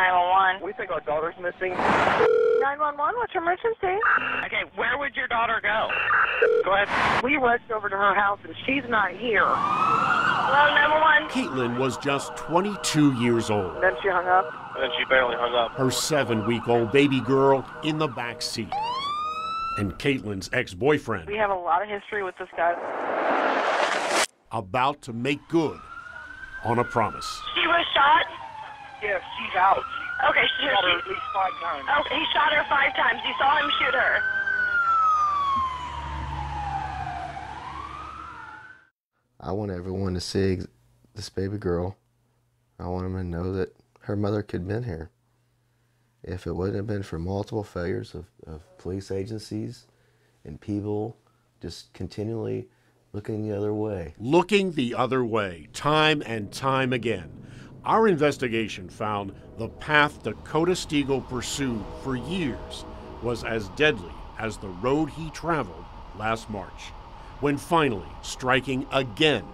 911. We think our daughter's missing. 911, what's your emergency? Okay, where would your daughter go? Go ahead. We rushed over to her house and she's not here. Hello, 911. Kaitlyn was just 22 years old. Then she hung up. And then she barely hung up. Her 7-week-old baby girl in the back seat. And Kaitlyn's ex-boyfriend We have a lot of history with this guy. about to make good on a promise. She was shot? Yes, she's out. Okay, She shot her at least 5 times. Oh, he shot her 5 times. You saw him shoot her. I want everyone to see this baby girl. I want them to know that her mother could have been here. If it wouldn't have been for multiple failures of police agencies and people just continually looking the other way. Looking the other way, time and time again. Our investigation found the path Dakota Stegall pursued for years was as deadly as the road he traveled last March, when finally striking again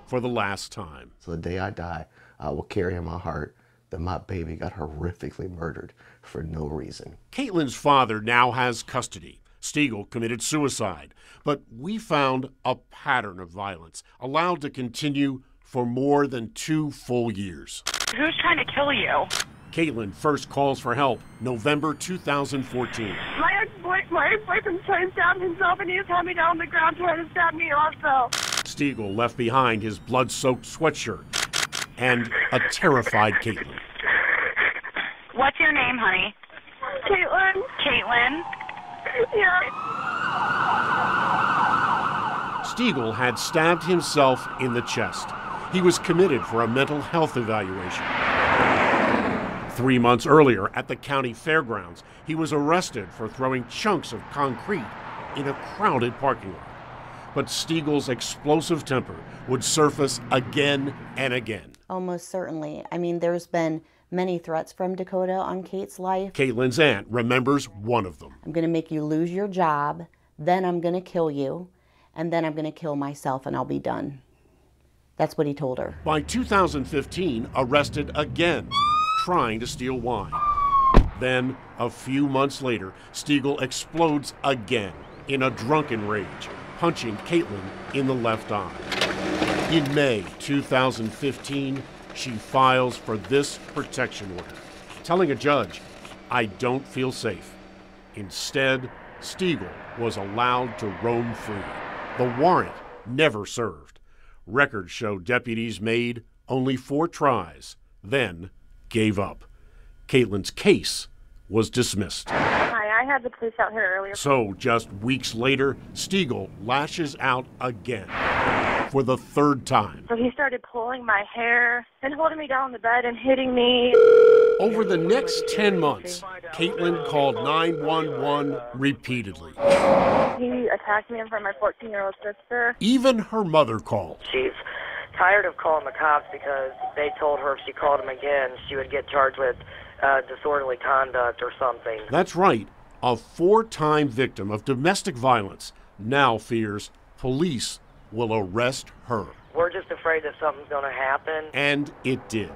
for the last time. So the day I die, I will carry in my heart that my baby got horrifically murdered for no reason. Kaitlyn's father now has custody. Stegall committed suicide, but we found a pattern of violence allowed to continue for more than 2 full years. Who's trying to kill you? Kaitlyn first calls for help November 2014. My ex-boyfriend tried to stab himself and he was had me down on the ground trying to stab me also. Stegall left behind his blood-soaked sweatshirt and a terrified Kaitlyn. What's your name, honey? Kaitlyn. Kaitlyn? Yeah. Stegall had stabbed himself in the chest. He was committed for a mental health evaluation. 3 months earlier, at the county fairgrounds, he was arrested for throwing chunks of concrete in a crowded parking lot. But Stegall's explosive temper would surface again and again. Almost certainly. I mean, there's been many threats from Dakota on Kate's life. Kaitlyn's aunt remembers one of them. I'm going to make you lose your job, then I'm going to kill you, and then I'm going to kill myself and I'll be done. That's what he told her. By 2015, arrested again, trying to steal wine. Then, a few months later, Stegall explodes again in a drunken rage, punching Kaitlyn in the left eye. In May 2015, she files for this protection order, telling a judge, "I don't feel safe." Instead, Stegall was allowed to roam free. The warrant never served. Records show deputies made only 4 tries, then gave up. Kaitlyn's case was dismissed. Hi, I had the police out here earlier. So, just weeks later, Stegall lashes out again for the 3rd time. So he started pulling my hair and holding me down on the bed and hitting me. Over the next 10 months, Kaitlyn called 911 repeatedly. He attacked me in front of my 14-year-old sister. Even her mother called. She's tired of calling the cops because they told her if she called them again, she would get charged with disorderly conduct or something. That's right. A 4-time victim of domestic violence now fears police will arrest her. We're just afraid that something's going to happen. And it did.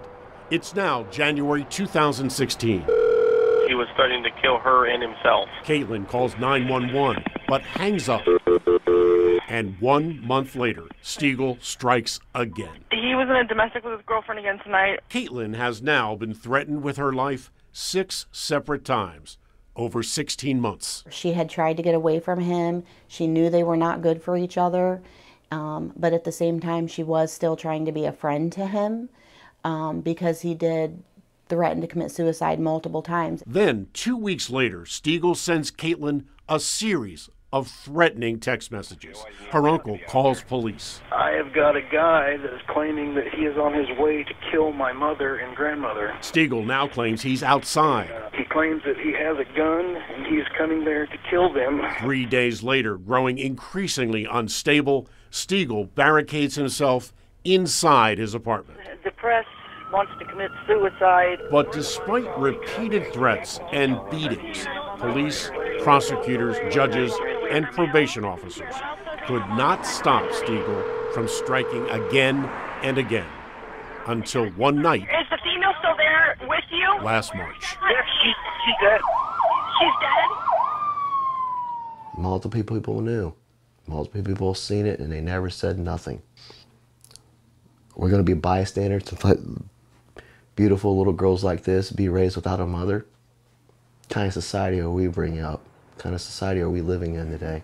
It's now January 2016. He was threatening to kill her and himself. Kaitlyn calls 911, but hangs up. And 1 month later, Stegall strikes again. He was in a domestic with his girlfriend again tonight. Kaitlyn has now been threatened with her life 6 separate times over 16 months. She had tried to get away from him. She knew they were not good for each other. But at the same time, she was still trying to be a friend to him because he did threaten to commit suicide multiple times. Then, 2 weeks later, Stegall sends Kaitlyn a series of threatening text messages. Her uncle calls police. I have got a guy that is claiming that he is on his way to kill my mother and grandmother. Stegall now claims he's outside. He claims that he has a gun and he is coming there to kill them. 3 days later, growing increasingly unstable, Stegall barricades himself inside his apartment. The press wants to commit suicide. But despite repeated threats and beatings, police, prosecutors, judges, and probation officers could not stop Stegall from striking again and again, until one night. Is the female still there with you? last March. Yeah, she's dead. She's dead? Multiple people knew. Multiple people seen it, and they never said nothing. We're going to be bystanders to let beautiful little girls like this be raised without a mother? What kind of society are we bringing up? What kind of society are we living in today?